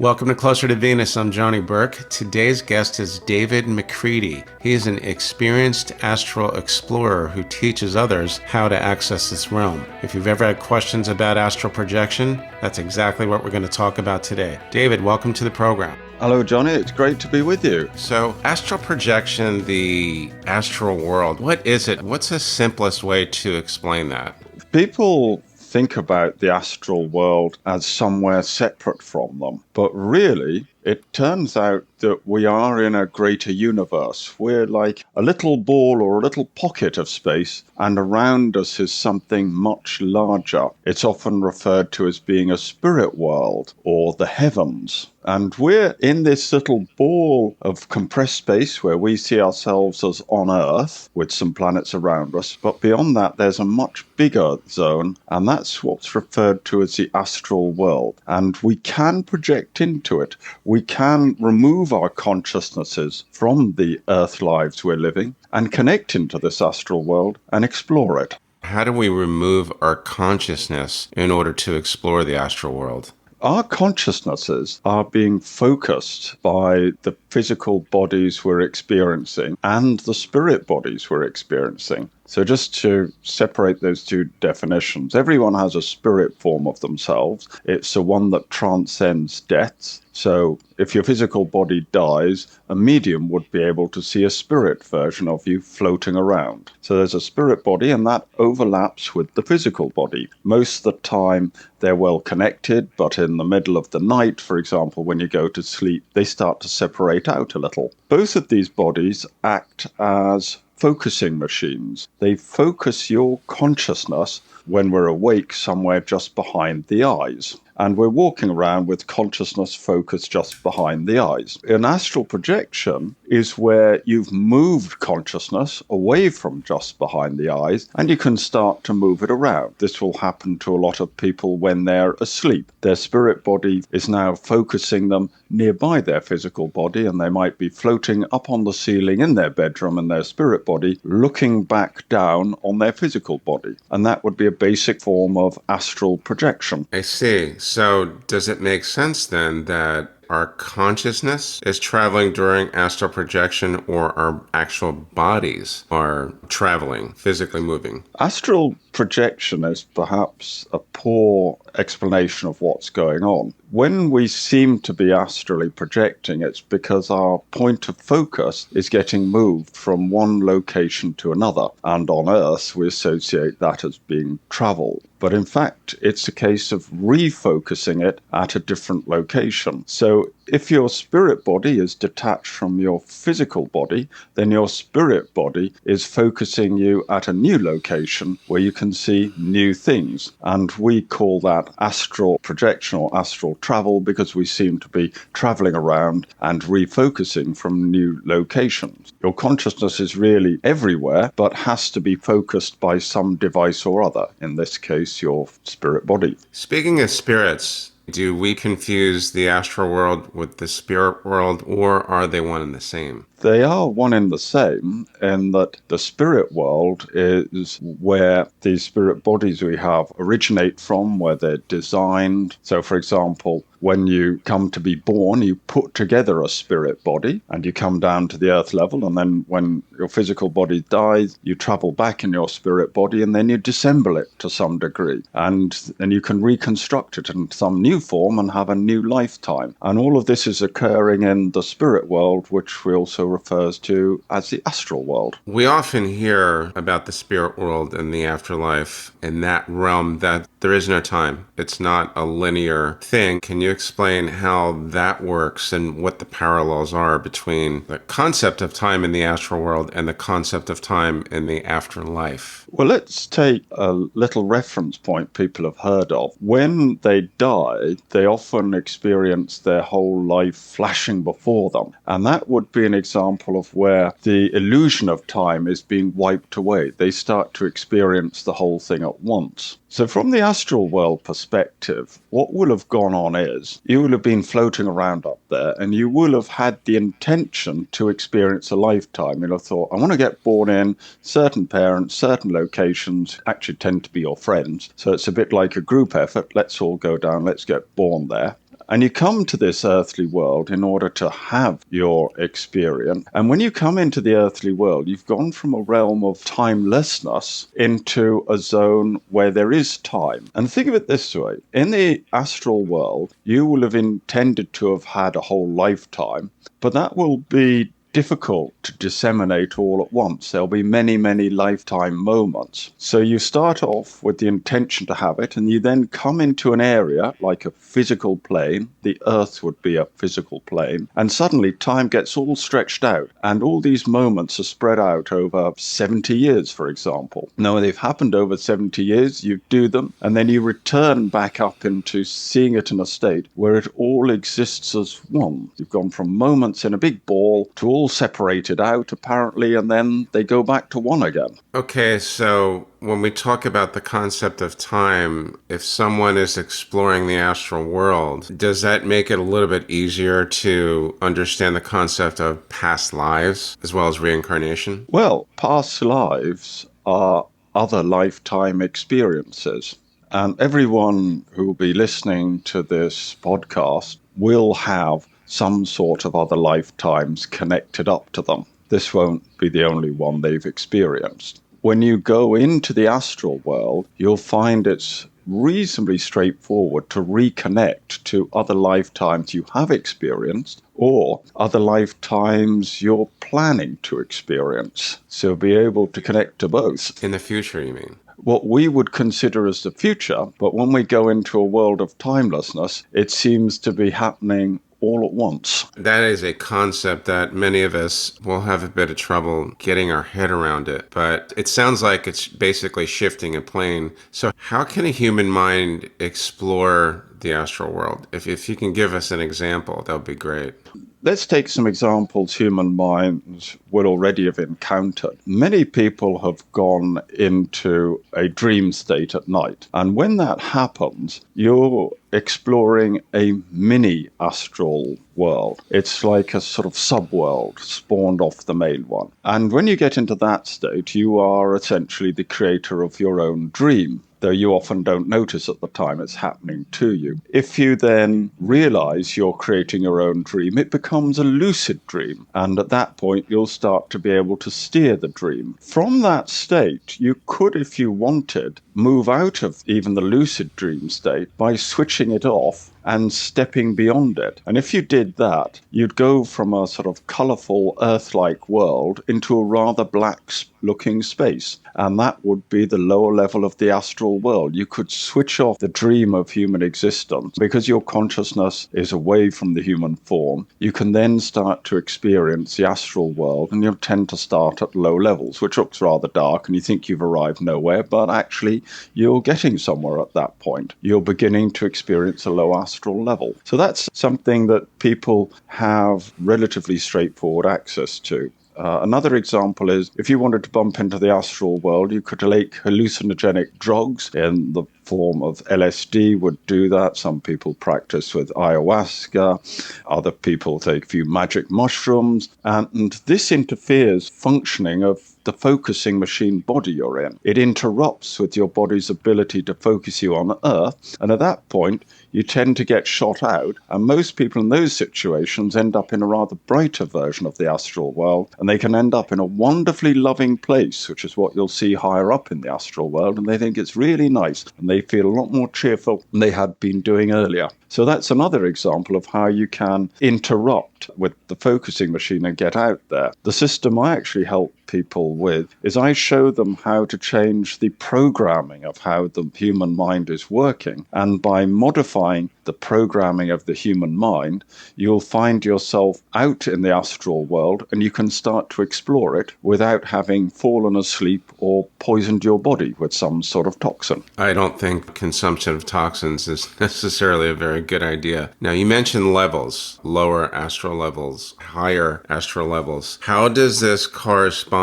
Welcome to Closer to Venus. I'm Johnny Burke. Today's guest is David McCready. He is an experienced astral explorer who teaches others how to access this realm. If you've ever had questions about astral projection, that's exactly what we're going to talk about today. David, welcome to the program. Hello, Johnny. It's great to be with you. So, astral projection, the astral world, what is it? What's the simplest way to explain that? People think about the astral world as somewhere separate from them, but really, it turns out that we are in a greater universe. We're like a little ball or a little pocket of space, and around us is something much larger. It's often referred to as being a spirit world or the heavens. And we're in this little ball of compressed space where we see ourselves as on Earth with some planets around us. But beyond that, there's a much bigger zone, and that's what's referred to as the astral world. And we can project into it. We can remove our consciousnesses from the Earth lives we're living and connect into this astral world and explore it. How do we remove our consciousness in order to explore the astral world? Our consciousnesses are being focused by the physical bodies we're experiencing and the spirit bodies we're experiencing. So just to separate those two definitions, everyone has a spirit form of themselves. It's the one that transcends death. So if your physical body dies, a medium would be able to see a spirit version of you floating around. So there's a spirit body, and that overlaps with the physical body. Most of the time, they're well connected, but in the middle of the night, for example, when you go to sleep, they start to separate out a little. Both of these bodies act as focusing machines. They focus your consciousness when we're awake somewhere just behind the eyes. And we're walking around with consciousness focused just behind the eyes. An astral projection is where you've moved consciousness away from just behind the eyes, and you can start to move it around. This will happen to a lot of people when they're asleep. Their spirit body is now focusing them nearby their physical body, and they might be floating up on the ceiling in their bedroom, and their spirit body looking back down on their physical body. And that would be a basic form of astral projection. I see. So does it make sense then that our consciousness is traveling during astral projection, or our actual bodies are traveling, physically moving? Astral projection is perhaps a poor explanation of what's going on. When we seem to be astrally projecting, it's because our point of focus is getting moved from one location to another. And on Earth, we associate that as being travel. But in fact, it's a case of refocusing it at a different location. So if your spirit body is detached from your physical body, then your spirit body is focusing you at a new location where you can see new things. And we call that astral projection or astral travel because we seem to be traveling around and refocusing from new locations. Your consciousness is really everywhere, but has to be focused by some device or other, in this case, your spirit body. Speaking of spirits, do we confuse the astral world with the spirit world, or are they one and the same? They are one and the same in that the spirit world is where these spirit bodies we have originate from, where they're designed. So, for example, when you come to be born, you put together a spirit body and you come down to the earth level. And then when your physical body dies, you travel back in your spirit body and then you disassemble it to some degree. And then you can reconstruct it in some new form and have a new lifetime. And all of this is occurring in the spirit world, which we also refers to as the astral world. We often hear about the spirit world and the afterlife in that realm that there is no time. It's not a linear thing. Can you explain how that works and what the parallels are between the concept of time in the astral world and the concept of time in the afterlife? Well, let's take a little reference point people have heard of. When they die, they often experience their whole life flashing before them. And that would be an example of where the illusion of time is being wiped away. They start to experience the whole thing at once. So from the astral world perspective, what will have gone on is you will have been floating around up there and you will have had the intention to experience a lifetime. You'll have thought, I want to get born in certain parents, certain locations, actually tend to be your friends. So it's a bit like a group effort. Let's all go down, let's get born there. And you come to this earthly world in order to have your experience. And when you come into the earthly world, you've gone from a realm of timelessness into a zone where there is time. And think of it this way. In the astral world, you will have intended to have had a whole lifetime, but that will be difficult to disseminate all at once. There'll be many, many lifetime moments. So you start off with the intention to have it, and you then come into an area like a physical plane. The earth would be a physical plane. And suddenly time gets all stretched out, and all these moments are spread out over 70 years, for example. Now, when they've happened over 70 years, you do them, and then you return back up into seeing it in a state where it all exists as one. You've gone from moments in a big ball to all separated out, apparently, and then they go back to one again. Okay, so when we talk about the concept of time, if someone is exploring the astral world, does that make it a little bit easier to understand the concept of past lives as well as reincarnation? Well, past lives are other lifetime experiences. And everyone who will be listening to this podcast will have some sort of other lifetimes connected up to them. This won't be the only one they've experienced. When you go into the astral world, you'll find it's reasonably straightforward to reconnect to other lifetimes you have experienced or other lifetimes you're planning to experience. So be able to connect to both. In the future, you mean? What we would consider as the future, but when we go into a world of timelessness, it seems to be happening all at once. That is a concept that many of us will have a bit of trouble getting our head around it, but it sounds like it's basically shifting a plane. So how can a human mind explore the astral world? If you can give us an example, that would be great. Let's take some examples human minds will already have encountered. Many people have gone into a dream state at night. And when that happens, you're exploring a mini astral world. It's like a sort of subworld spawned off the main one. And when you get into that state, you are essentially the creator of your own dream, though you often don't notice at the time it's happening to you. If you then realize you're creating your own dream, it becomes a lucid dream. And at that point, you'll start to be able to steer the dream. From that state, you could, if you wanted, move out of even the lucid dream state by switching it off and stepping beyond it. And if you did that, you'd go from a sort of colorful Earth-like world into a rather black-looking space. And that would be the lower level of the astral world. You could switch off the dream of human existence because your consciousness is away from the human form. You can then start to experience the astral world, and you'll tend to start at low levels, which looks rather dark, and you think you've arrived nowhere, but actually you're getting somewhere at that point. You're beginning to experience a low astral level. So that's something that people have relatively straightforward access to. Another example is if you wanted to bump into the astral world, you could take hallucinogenic drugs in the form of LSD would do that. Some people practice with ayahuasca. Other people take a few magic mushrooms. And this interferes functioning of the focusing machine body you're in. It interrupts with your body's ability to focus you on Earth. And at that point, you tend to get shot out. And most people in those situations end up in a rather brighter version of the astral world. And they can end up in a wonderfully loving place, which is what you'll see higher up in the astral world. And they think it's really nice. And they feel a lot more cheerful than they had been doing earlier. So that's another example of how you can interrupt with the focusing machine and get out there. The system I actually help people with is I show them how to change the programming of how the human mind is working. And by modifying the programming of the human mind, you'll find yourself out in the astral world and you can start to explore it without having fallen asleep or poisoned your body with some sort of toxin. I don't think consumption of toxins is necessarily a very good idea. Now, you mentioned levels, lower astral levels, higher astral levels. How does this correspond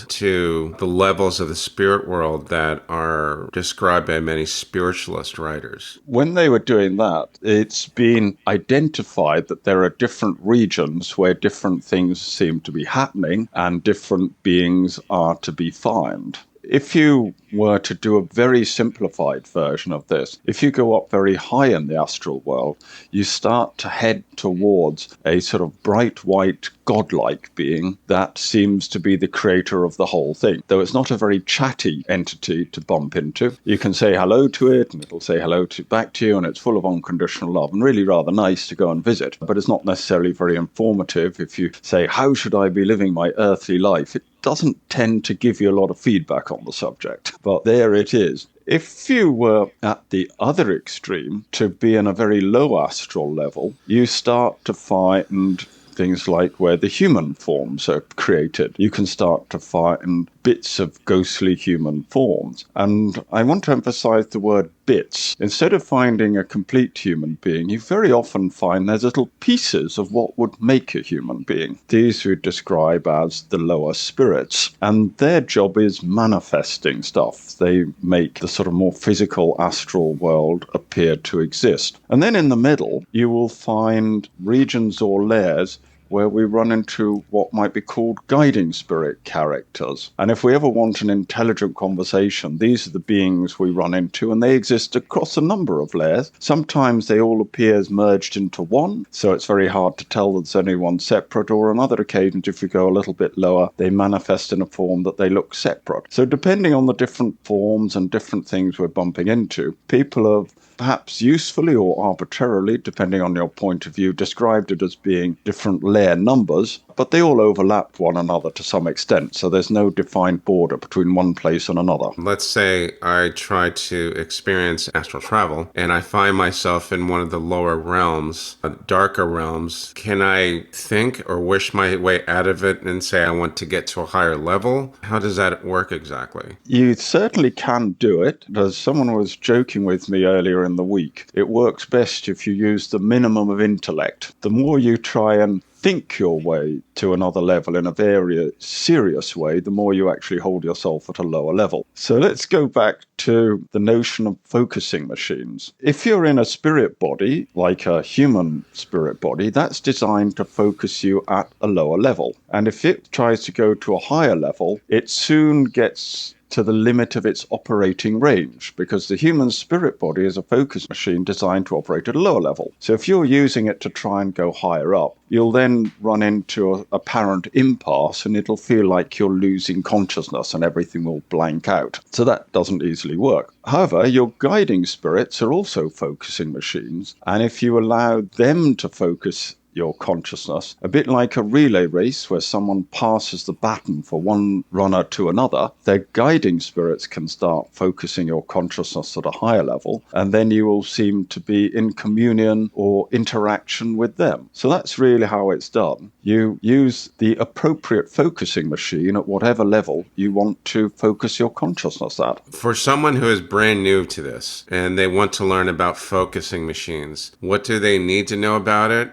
to the levels of the spirit world that are described by many spiritualist writers? When they were doing that, it's been identified that there are different regions where different things seem to be happening and different beings are to be found. If you were to do a very simplified version of this, if you go up very high in the astral world, you start to head towards a sort of bright white godlike being that seems to be the creator of the whole thing. Though it's not a very chatty entity to bump into. You can say hello to it and it'll say hello back to you, and it's full of unconditional love and really rather nice to go and visit. But it's not necessarily very informative. If you say, how should I be living my earthly life? It doesn't tend to give you a lot of feedback on the subject, but there it is. If you were at the other extreme, to be in a very low astral level, you start to find things like where the human forms are created. You can start to find bits of ghostly human forms. And I want to emphasize the word bits. Instead of finding a complete human being, you very often find there's little pieces of what would make a human being. These we describe as the lower spirits. And their job is manifesting stuff. They make the sort of more physical astral world appear to exist. And then in the middle, you will find regions or layers where we run into what might be called guiding spirit characters. And if we ever want an intelligent conversation, these are the beings we run into, and they exist across a number of layers. Sometimes they all appear as merged into one, so it's very hard to tell that there's only one separate, or on other occasions, if you go a little bit lower, they manifest in a form that they look separate. So depending on the different forms and different things we're bumping into, people have perhaps usefully or arbitrarily, depending on your point of view, described it as being different layer numbers, but they all overlap one another to some extent, so there's no defined border between one place and another. Let's say I try to experience astral travel and I find myself in one of the lower realms, darker realms. Can I think or wish my way out of it and say I want to get to a higher level? How does that work exactly? You certainly can do it. As someone was joking with me earlier in the week, it works best if you use the minimum of intellect. The more you try and think your way to another level in a very serious way, the more you actually hold yourself at a lower level. So let's go back to the notion of focusing machines. If you're in a spirit body, like a human spirit body, that's designed to focus you at a lower level. And if it tries to go to a higher level, it soon gets to the limit of its operating range, because the human spirit body is a focus machine designed to operate at a lower level. So if you're using it to try and go higher up, you'll then run into an apparent impasse, and it'll feel like you're losing consciousness and everything will blank out. So that doesn't easily work. However, your guiding spirits are also focusing machines, and if you allow them to focus your consciousness, a bit like a relay race where someone passes the baton for one runner to another, their guiding spirits can start focusing your consciousness at a higher level, and then you will seem to be in communion or interaction with them. So that's really how it's done. You use the appropriate focusing machine at whatever level you want to focus your consciousness at. For someone who is brand new to this and they want to learn about focusing machines, what do they need to know about it?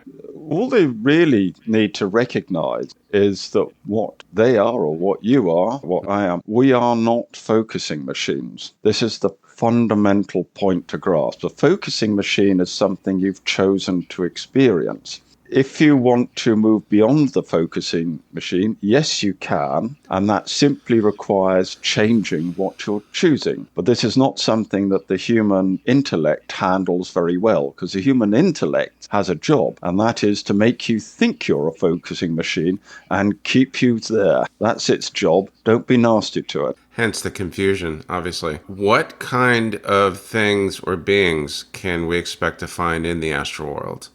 All they really need to recognize is that what they are, or what you are, what I am, we are not focusing machines. This is the fundamental point to grasp. A focusing machine is something you've chosen to experience. If you want to move beyond the focusing machine, yes, you can, and that simply requires changing what you're choosing. But this is not something that the human intellect handles very well, because the human intellect has a job, and that is to make you think you're a focusing machine and keep you there. That's its job. Don't be nasty to it. Hence the confusion, obviously. What kind of things or beings can we expect to find in the astral world?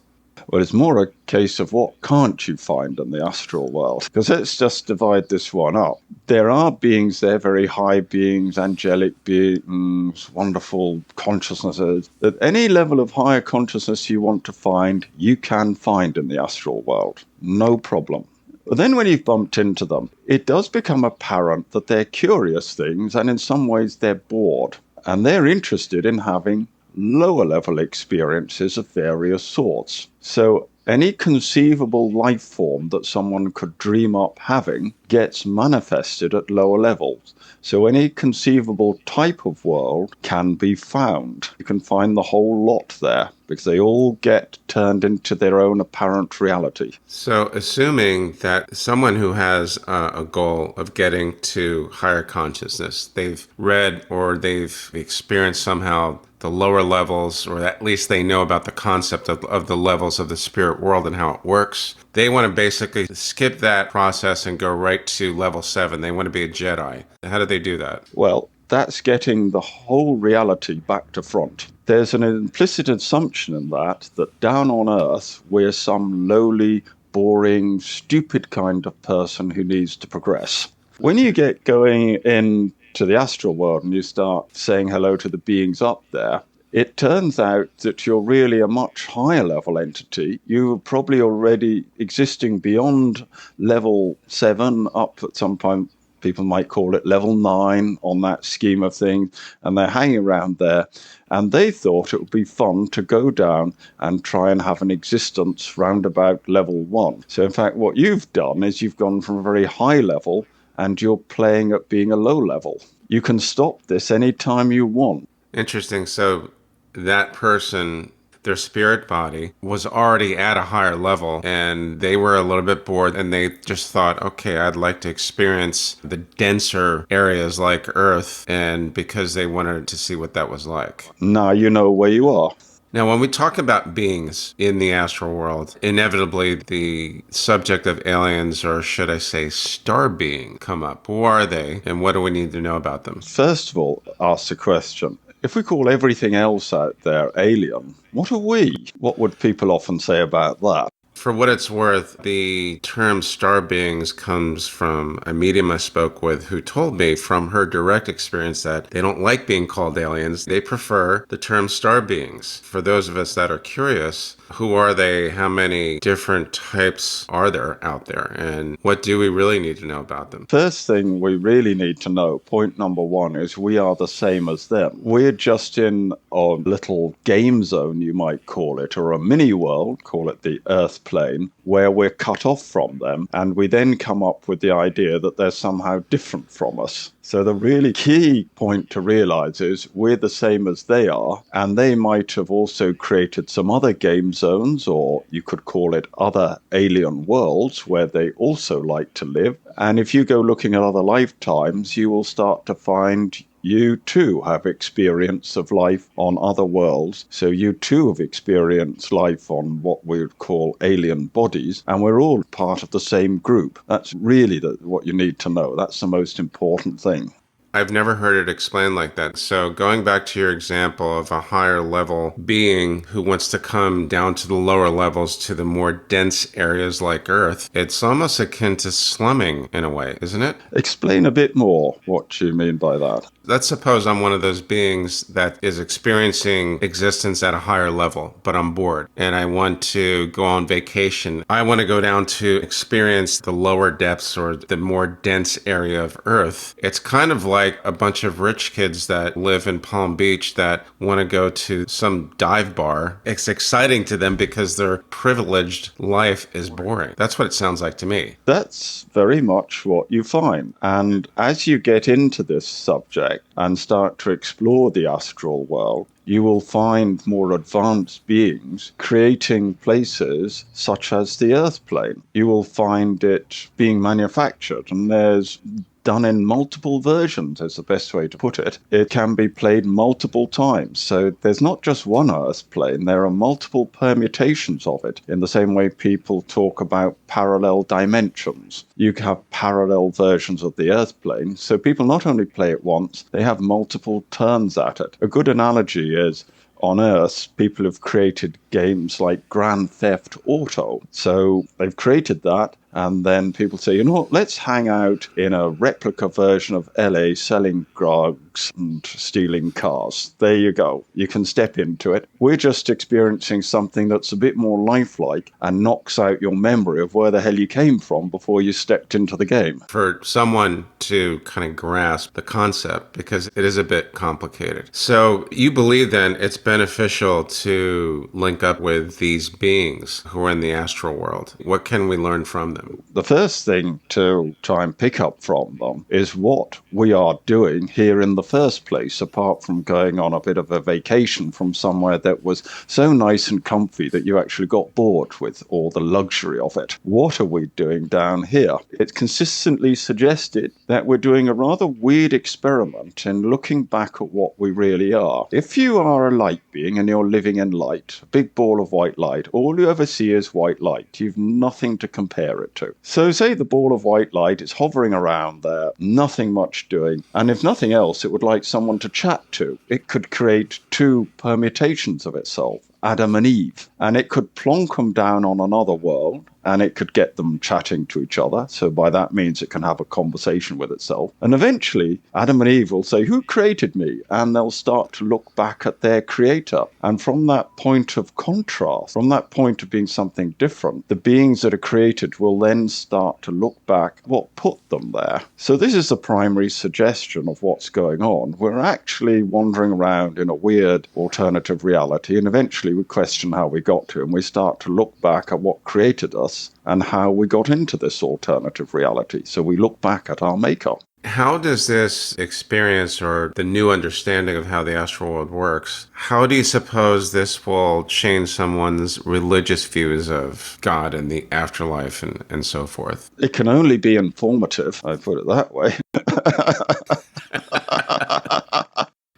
Well, it's more a case of what can't you find in the astral world? Because let's just divide this one up. There are beings there, very high beings, angelic beings, wonderful consciousnesses. At any level of higher consciousness you want to find, you can find in the astral world. No problem. But then when you've bumped into them, it does become apparent that they're curious things, and in some ways they're bored. And they're interested in having lower level experiences of various sorts. So any conceivable life form that someone could dream up having gets manifested at lower levels. So any conceivable type of world can be found. You can find the whole lot there, because they all get turned into their own apparent reality. So, assuming that someone who has a goal of getting to higher consciousness, they've read or they've experienced somehow the lower levels, or at least they know about the concept of the levels of the spirit world and how it works. They want to basically skip that process and go right to level 7. They want to be a Jedi. How do they do that? Well, that's getting the whole reality back to front. There's an implicit assumption in that down on Earth, we're some lowly, boring, stupid kind of person who needs to progress. When you get going into the astral world and you start saying hello to the beings up there, it turns out that you're really a much higher level entity. You're probably already existing beyond level 7 up at some point. People might call it level 9 on that scheme of things, and they're hanging around there. And they thought it would be fun to go down and try and have an existence round about level 1. So, in fact, what you've done is you've gone from a very high level and you're playing at being a low level. You can stop this anytime you want. Interesting. So, that person, their spirit body, was already at a higher level and they were a little bit bored and they just thought, okay, I'd like to experience the denser areas like Earth, and because they wanted to see what that was like. Now you know where you are. Now, when we talk about beings in the astral world, inevitably the subject of aliens, or should I say star being, come up. Who are they and what do we need to know about them? First of all, ask the question, if we call everything else out there alien, what are we? What would people often say about that? For what it's worth, the term star beings comes from a medium I spoke with who told me from her direct experience that they don't like being called aliens. They prefer the term star beings. For those of us that are curious, who are they? How many different types are there out there? And what do we really need to know about them? First thing we really need to know, point number 1, is we are the same as them. We're just in a little game zone, you might call it, or a mini world, call it the Earth plane, where we're cut off from them, and we then come up with the idea that they're somehow different from us. So the really key point to realize is we're the same as they are, and they might have also created some other game zones, or you could call it other alien worlds, where they also like to live. And if you go looking at other lifetimes, you will start to find you too have experience of life on other worlds. So you too have experienced life on what we would call alien bodies, and we're all part of the same group. That's really what you need to know. That's the most important thing. I've never heard it explained like that. So going back to your example of a higher level being who wants to come down to the lower levels, to the more dense areas like Earth, it's almost akin to slumming in a way, isn't it? Explain a bit more what you mean by that. Let's suppose I'm one of those beings that is experiencing existence at a higher level, but I'm bored and I want to go on vacation. I want to go down to experience the lower depths or the more dense area of Earth. It's kind of like a bunch of rich kids that live in Palm Beach that want to go to some dive bar. It's exciting to them because their privileged life is boring. That's what it sounds like to me. That's very much what you find. And as you get into this subject and start to explore the astral world, you will find more advanced beings creating places such as the Earth plane. You will find it being manufactured, and there's done in multiple versions is the best way to put it. It can be played multiple times. So there's not just one Earth plane, there are multiple permutations of it. In the same way people talk about parallel dimensions. You can have parallel versions of the Earth plane. So people not only play it once, they have multiple turns at it. A good analogy is on Earth, people have created games like Grand Theft Auto. So they've created that, and then people say, you know what, let's hang out in a replica version of LA selling drugs and stealing cars. There you go. You can step into it. We're just experiencing something that's a bit more lifelike and knocks out your memory of where the hell you came from before you stepped into the game. For someone to kind of grasp the concept, because it is a bit complicated. So you believe then it's beneficial to link up with these beings who are in the astral world. What can we learn from them? them? The first thing to try and pick up from them is what we are doing here in the first place, apart from going on a bit of a vacation from somewhere that was so nice and comfy that you actually got bored with all the luxury of it. What are we doing down here? It's consistently suggested that we're doing a rather weird experiment in looking back at what we really are. If you are a light being and you're living in light, a big ball of white light, all you ever see is white light. You've nothing to compare it to. So say the ball of white light is hovering around there, nothing much doing, and if nothing else, it would like someone to chat to. It could create two permutations of itself, Adam and Eve, and it could plonk them down on another world, and it could get them chatting to each other. So by that means, it can have a conversation with itself. And eventually, Adam and Eve will say, "Who created me?" And they'll start to look back at their creator. And from that point of contrast, from that point of being something different, the beings that are created will then start to look back what put them there. So this is the primary suggestion of what's going on. We're actually wandering around in a weird alternative reality, and eventually we question how we got to, and we start to look back at what created us and how we got into this alternative reality. So we look back at our maker. How does this experience or the new understanding of how the astral world works, how do you suppose this will change someone's religious views of God and the afterlife and so forth? It can only be informative, I put it that way.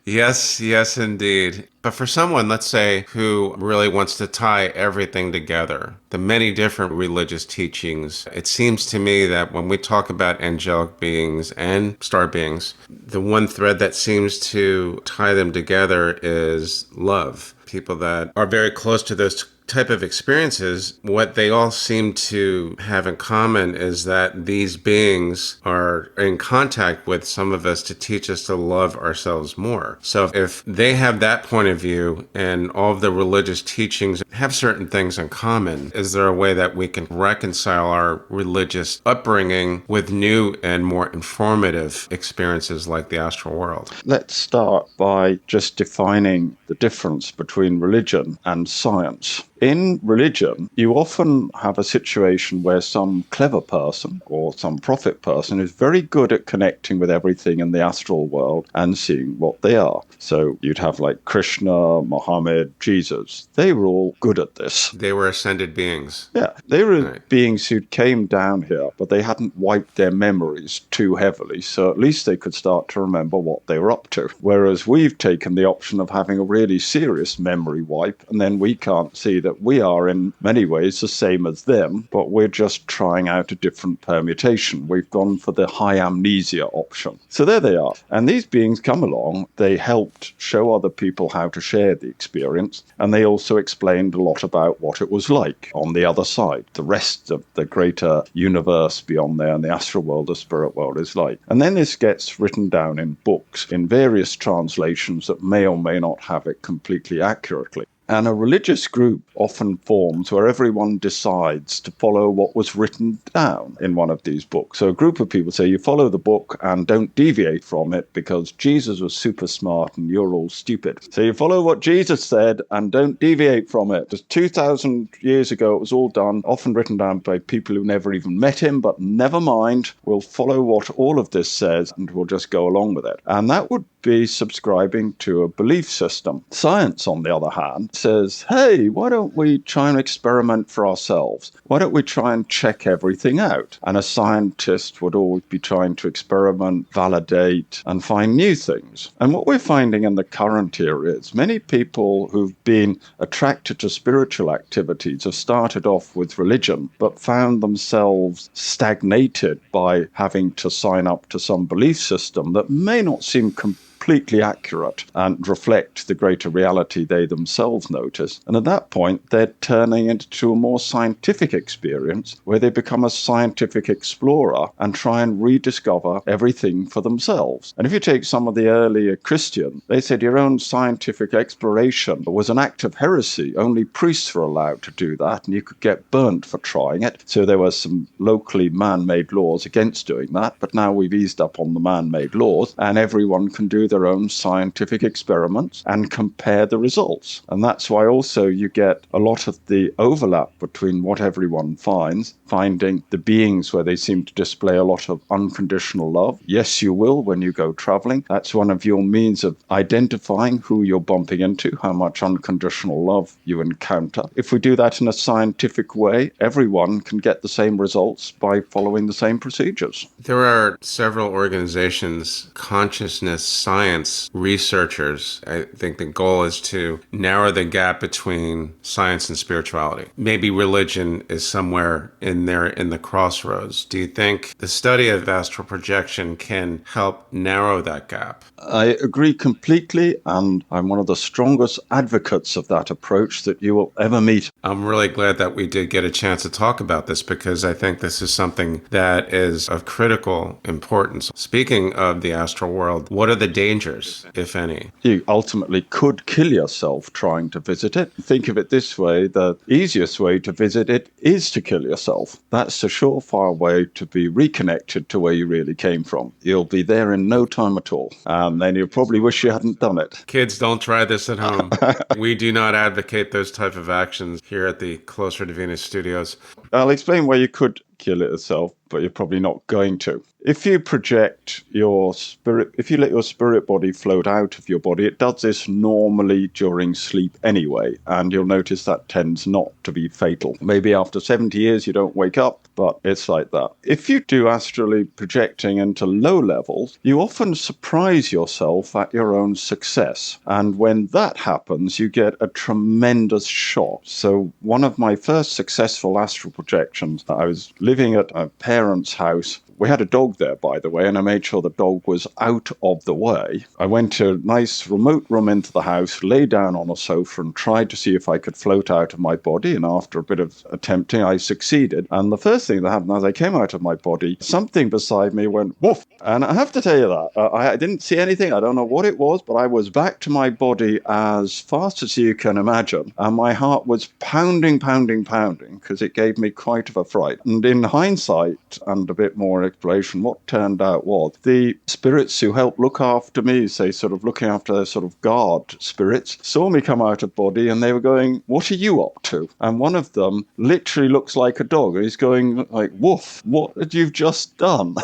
Yes, indeed. But for someone, let's say, who really wants to tie everything together, the many different religious teachings, it seems to me that when we talk about angelic beings and star beings, the one thread that seems to tie them together is love. People that are very close to those type of experiences, what they all seem to have in common is that these beings are in contact with some of us to teach us to love ourselves more. So if they have that point of view and all of the religious teachings have certain things in common, is there a way that we can reconcile our religious upbringing with new and more informative experiences like the astral world? Let's start by just defining the difference between religion and science. In religion, you often have a situation where some clever person or some prophet person is very good at connecting with everything in the astral world and seeing what they are. So you'd have like Krishna, Muhammad, Jesus. They were all good at this. They were ascended beings. Yeah, they were Right. beings who came down here, but they hadn't wiped their memories too heavily, so at least they could start to remember what they were up to. Whereas we've taken the option of having a really serious memory wipe, and then we can't see that we are in many ways the same as them, but we're just trying out a different permutation. We've gone for the high amnesia option. So there they are. And these beings come along, they helped show other people how to share the experience, and they also explained a lot about what it was like on the other side, the rest of the greater universe beyond there, and the astral world, the spirit world is like. And then this gets written down in books, in various translations that may or may not have it completely accurately. And a religious group often forms where everyone decides to follow what was written down in one of these books. So a group of people say, you follow the book and don't deviate from it because Jesus was super smart and you're all stupid. So you follow what Jesus said and don't deviate from it. Just 2,000 years ago, it was all done, often written down by people who never even met him, but never mind, we'll follow what all of this says and we'll just go along with it. And that would be subscribing to a belief system. Science, on the other hand, says, hey, why don't we try and experiment for ourselves? Why don't we try and check everything out? And a scientist would always be trying to experiment, validate, and find new things. And what we're finding in the current era is many people who've been attracted to spiritual activities have started off with religion, but found themselves stagnated by having to sign up to some belief system that may not seem completely accurate and reflect the greater reality they themselves notice. And at that point, they're turning into a more scientific experience where they become a scientific explorer and try and rediscover everything for themselves. And if you take some of the earlier Christians, they said your own scientific exploration was an act of heresy. Only priests were allowed to do that, and you could get burnt for trying it. So there were some locally man-made laws against doing that, but now we've eased up on the man-made laws, and everyone can do their own scientific experiments and compare the results. And that's why also you get a lot of the overlap between what everyone finds, finding the beings where they seem to display a lot of unconditional love. Yes, you will when you go traveling. That's one of your means of identifying who you're bumping into, how much unconditional love you encounter. If we do that in a scientific way, everyone can get the same results by following the same procedures. There are several organizations, consciousness science researchers. I think the goal is to narrow the gap between science and spirituality. Maybe religion is somewhere in there in the crossroads. Do you think the study of astral projection can help narrow that gap? I agree completely, and I'm one of the strongest advocates of that approach that you will ever meet. I'm really glad that we did get a chance to talk about this because I think this is something that is of critical importance. Speaking of the astral world, what are the dangers, if any? You ultimately could kill yourself trying to visit it. Think of it this way, the easiest way to visit it is to kill yourself. That's a surefire way to be reconnected to where you really came from. You'll be there in no time at all. And then you'll probably wish you hadn't done it. Kids, don't try this at home. We do not advocate those type of actions here at the Closer to Venus studios. I'll explain where you could kill it yourself, but you're probably not going to. If you project your spirit, if you let your spirit body float out of your body, it does this normally during sleep anyway, and you'll notice that tends not to be fatal. Maybe after 70 years you don't wake up, but it's like that. If you do astrally projecting into low levels, you often surprise yourself at your own success. And when that happens, you get a tremendous shock. So one of my first successful astral projections, I was living at a parent's house. We had a dog there, by the way, and I made sure the dog was out of the way. I went to a nice remote room into the house, lay down on a sofa and tried to see if I could float out of my body. And after a bit of attempting, I succeeded. And the first thing that happened as I came out of my body, something beside me went woof. And I have to tell you that. I didn't see anything. I don't know what it was, but I was back to my body as fast as you can imagine. And my heart was pounding, pounding, pounding, because it gave me quite of a fright. And in hindsight, and a bit more exploration, what turned out was the spirits who helped look after me, say sort of looking after their sort of guard spirits, saw me come out of body and they were going, "What are you up to?" And one of them literally looks like a dog. He's going like, "Woof, what had you just done?"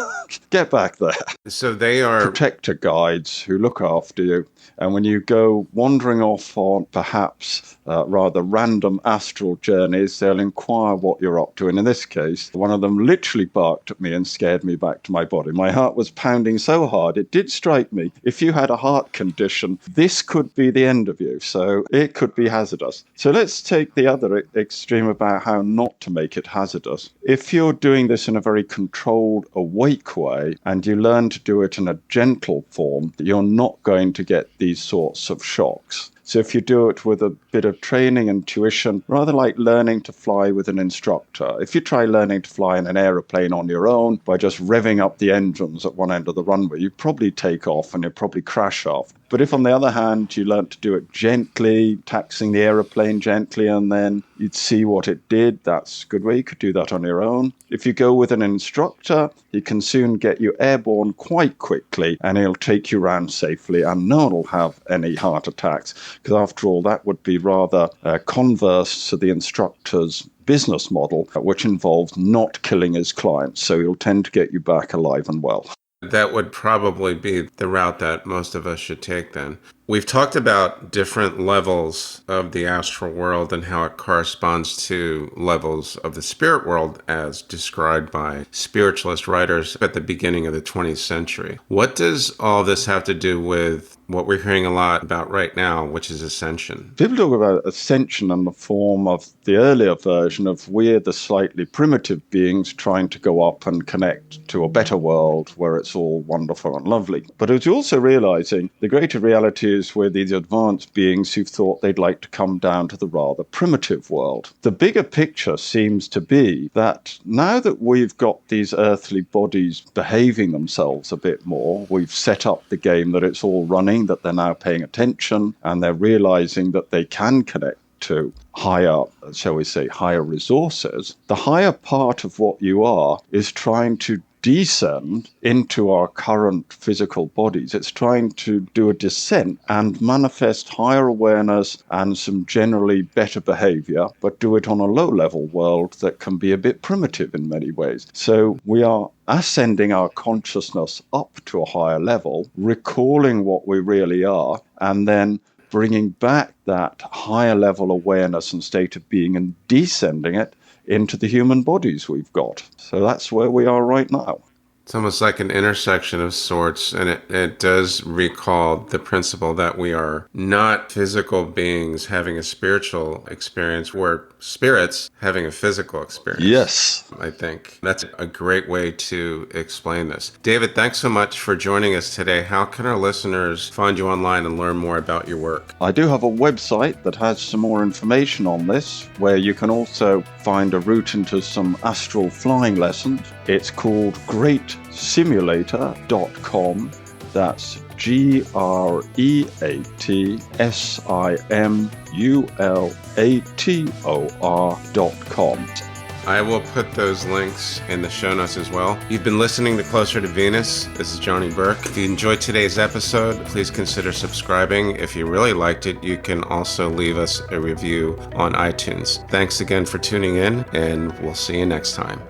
Get back there. So they are Protector guides who look after you. And when you go wandering off on perhaps rather random astral journeys, they'll inquire what you're up to. And in this case, one of them literally barked at me and scared me back to my body. My heart was pounding so hard, it did strike me. If you had a heart condition, this could be the end of you. So it could be hazardous. So let's take the other extreme about how not to make it hazardous. If you're doing this in a very controlled, awake way, and you learn to do it in a gentle form, you're not going to get these sorts of shocks. So if you do it with a bit of training and tuition, rather like learning to fly with an instructor. If you try learning to fly in an aeroplane on your own by just revving up the engines at one end of the runway, you'd probably take off and you'd probably crash off. But if, on the other hand, you learnt to do it gently, taxiing the aeroplane gently, and then you'd see what it did, that's a good way. You could do that on your own. If you go with an instructor, he can soon get you airborne quite quickly, and he'll take you around safely, and no one will have any heart attacks. Because after all, that would be rather converse to the instructor's business model, which involves not killing his clients. So he'll tend to get you back alive and well. That would probably be the route that most of us should take then. We've talked about different levels of the astral world and how it corresponds to levels of the spirit world as described by spiritualist writers at the beginning of the 20th century. What does all this have to do with what we're hearing a lot about right now, which is ascension? People talk about ascension in the form of the earlier version of we're the slightly primitive beings trying to go up and connect to a better world where it's all wonderful and lovely. But it's also realizing the greater reality is we're these advanced beings who thought they'd like to come down to the rather primitive world. The bigger picture seems to be that now that we've got these earthly bodies behaving themselves a bit more, we've set up the game that it's all running, that they're now paying attention, and they're realizing that they can connect to higher, shall we say, higher resources. The higher part of what you are is trying to descend into our current physical bodies. It's trying to do a descent and manifest higher awareness and some generally better behavior, but do it on a low-level world that can be a bit primitive in many ways. So we are ascending our consciousness up to a higher level, recalling what we really are, and then bringing back that higher level awareness and state of being and descending it into the human bodies we've got. So that's where we are right now. It's almost like an intersection of sorts, and it does recall the principle that we are not physical beings having a spiritual experience. We're spirits having a physical experience. Yes. I think that's a great way to explain this. David, thanks so much for joining us today. How can our listeners find you online and learn more about your work? I do have a website that has some more information on this, where you can also find a route into some astral flying lessons. It's called greatsimulator.com. That's greatsimulator.com. I will put those links in the show notes as well. You've been listening to Closer to Venus. This is Johnny Burke. If you enjoyed today's episode, please consider subscribing. If you really liked it, you can also leave us a review on iTunes. Thanks again for tuning in, and we'll see you next time.